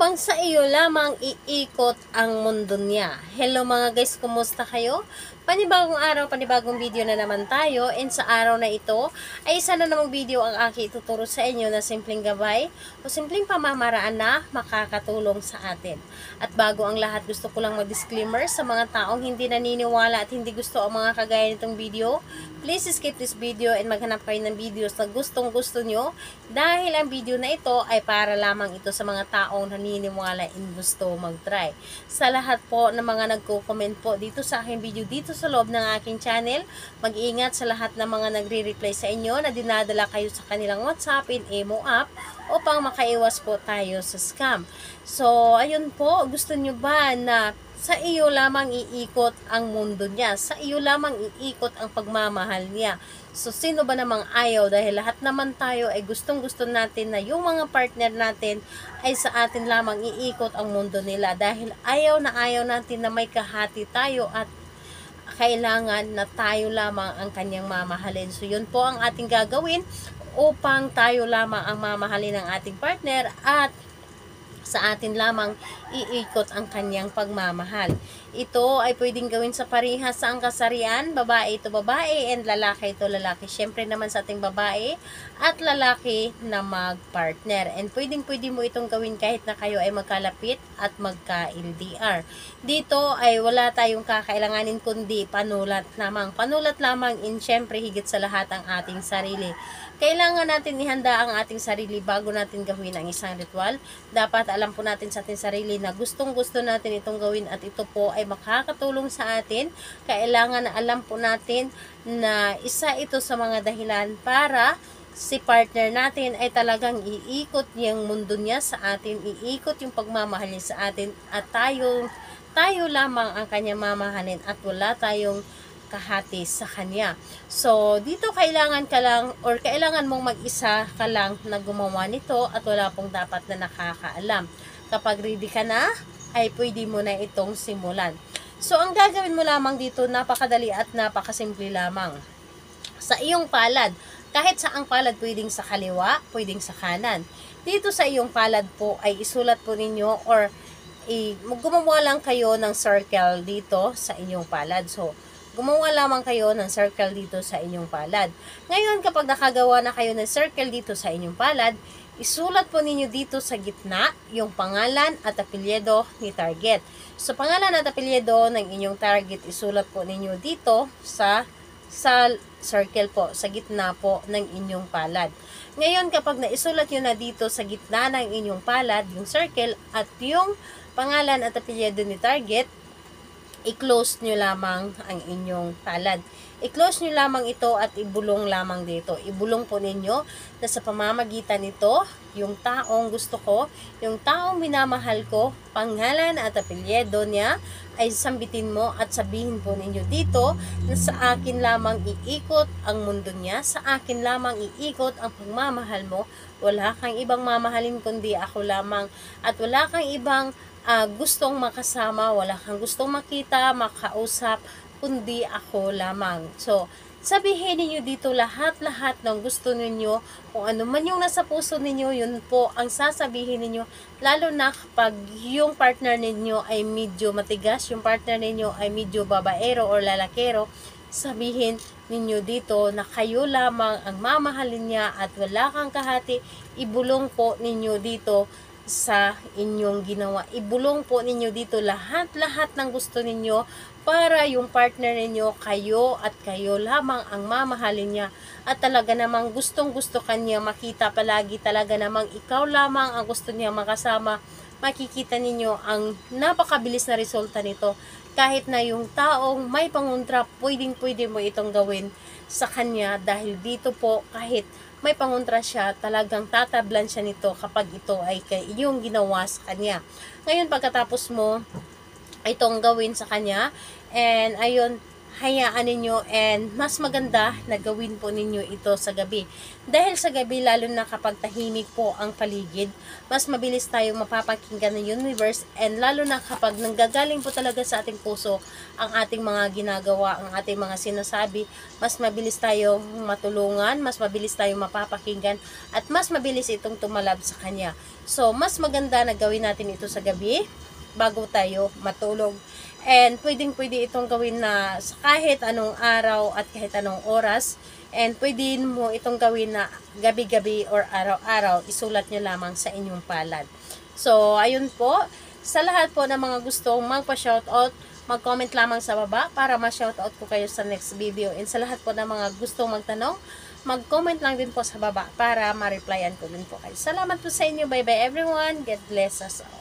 bang sa iyo lamang iikot ang mundo niya? Hello mga guys, kumusta kayo? Panibagong araw, panibagong video na naman tayo. And sa araw na ito, ay isa na namang video ang aking ituturo sa inyo na simpleng gabay o simpleng pamamaraan na makakatulong sa atin. At bago ang lahat, gusto ko lang mag-disclaimer sa mga taong hindi naniniwala at hindi gusto ang mga kagaya nitong video. Please skip this video and maghanap kayo ng videos na gustong gusto nyo dahil ang video na ito ay para lamang ito sa mga taong naniniwala and gusto mag-try. Sa lahat po ng mga nagko-comment po dito sa aking video dito sa loob ng aking channel, mag-iingat sa lahat ng mga nagre-reply sa inyo na dinadala kayo sa kanilang WhatsApp and Imo app upang makaiwas po tayo sa scam. So, ayun po, gusto nyo ba na sa iyo lamang iikot ang mundo niya? Sa iyo lamang iikot ang pagmamahal niya. So, sino ba namang ayaw? Dahil lahat naman tayo ay gustong-gusto natin na yung mga partner natin ay sa atin lamang iikot ang mundo nila. Dahil ayaw natin na may kahati tayo at kailangan na tayo lamang ang kanyang mamahalin. So, yun po ang ating gagawin upang tayo lamang ang mamahalin ng ating partner at sa atin lamang iikot ang kanyang pagmamahal. Ito ay pwedeng gawin sa parehas sa kasarian, babae ito babae and lalaki ito lalaki. Syempre naman sa ating babae at lalaki na mag-partner. And pwedeng mo itong gawin kahit na kayo ay magkalapit at magka-LDR. Dito ay wala tayong kakailanganin kundi panulat lamang. Panulat lamang in syempre higit sa lahat ang ating sarili. Kailangan natin ihanda ang ating sarili bago natin gawin ang isang ritual. Dapat alam po natin sa ating sarili na gustong-gusto natin itong gawin at ito po ay makakatulong sa atin. Kailangan na alam po natin na isa ito sa mga dahilan para si partner natin ay talagang iikot yung mundo niya sa atin, iikot yung pagmamahal niya sa atin at tayo lamang ang kanyang mamahalin at wala tayong kahati sa kanya. So, dito kailangan ka lang or kailangan mong mag-isa ka lang na gumawa nito at wala pong dapat na nakakaalam. Kapag ready ka na, ay pwede mo na itong simulan. So, ang gagawin mo lamang dito, napakadali at napakasimple lamang. Sa iyong palad, kahit saang palad, pwedeng sa kaliwa, pwedeng sa kanan. Dito sa iyong palad po ay isulat po ninyo or gumawa lang kayo ng circle dito sa inyong palad. So, gumawa lamang kayo ng circle dito sa inyong palad. Ngayon, kapag nakagawa na kayo ng circle dito sa inyong palad, isulat po ninyo dito sa gitna yung pangalan at apelyido ni target. So, pangalan at apelyido ng inyong target, isulat po ninyo dito sa circle po, sa gitna po ng inyong palad. Ngayon, kapag naisulat nyo na dito sa gitna ng inyong palad, yung circle at yung pangalan at apelyido ni target, i-close nyo lamang ang inyong palad. I-close nyo lamang ito at ibulong lamang dito. Ibulong po ninyo na sa pamamagitan nito, yung taong gusto ko, yung taong minamahal ko, pangalan at apelyido niya, ay sambitin mo at sabihin po ninyo dito na sa akin lamang iikot ang mundo niya, sa akin lamang iikot ang pagmamahal mo, wala kang ibang mamahalin kundi ako lamang at wala kang ibang gustong makasama, wala kang gustong makita, makausap, kundi ako lamang. So, sabihin niyo dito lahat-lahat ng gusto ninyo, kung ano man yung nasa puso ninyo, yun po ang sasabihin ninyo, lalo na kapag yung partner ninyo ay medyo matigas, yung partner ninyo ay medyo babaero o lalakero, sabihin ninyo dito na kayo lamang ang mamahalin niya at wala kang kahati, ibulong po ninyo dito sa inyong ginawa. Ibulong po ninyo dito lahat-lahat ng gusto ninyo para yung partner ninyo, kayo at kayo lamang ang mamahalin niya at talaga namang gustong-gusto kanya makita palagi, talaga namang ikaw lamang ang gusto niya makasama. Makikita ninyo ang napakabilis na resulta nito. Kahit na yung taong may pangontra, pwede mo itong gawin sa kanya dahil dito po kahit may pangontra siya, talagang tatablan siya nito kapag ito ay iyong ginawa sa kanya. Ngayon, pagkatapos mo itong gawin sa kanya, and ayun, hayaan ninyo and mas maganda na gawin po ninyo ito sa gabi. Dahil sa gabi, lalo na kapag tahimik po ang paligid, mas mabilis tayong mapapakinggan ng universe and lalo na kapag nanggagaling po talaga sa ating puso ang ating mga ginagawa, ang ating mga sinasabi, mas mabilis tayong matulungan, mas mabilis tayong mapapakinggan at mas mabilis itong tumalab sa Kanya. So, mas maganda na gawin natin ito sa gabi bago tayo matulog. And pwedeng-pwede itong gawin na sa kahit anong araw at kahit anong oras. And pwede mo itong gawin na gabi-gabi or araw-araw. Isulat nyo lamang sa inyong palad. So, ayun po. Sa lahat po ng mga gustong magpa-shoutout, mag-comment lamang sa baba para ma-shoutout ko kayo sa next video. And sa lahat po ng mga gustong magtanong, mag-comment lang din po sa baba para ma-replyan ko din po kayo. Salamat po sa inyo. Bye-bye everyone. God bless us all.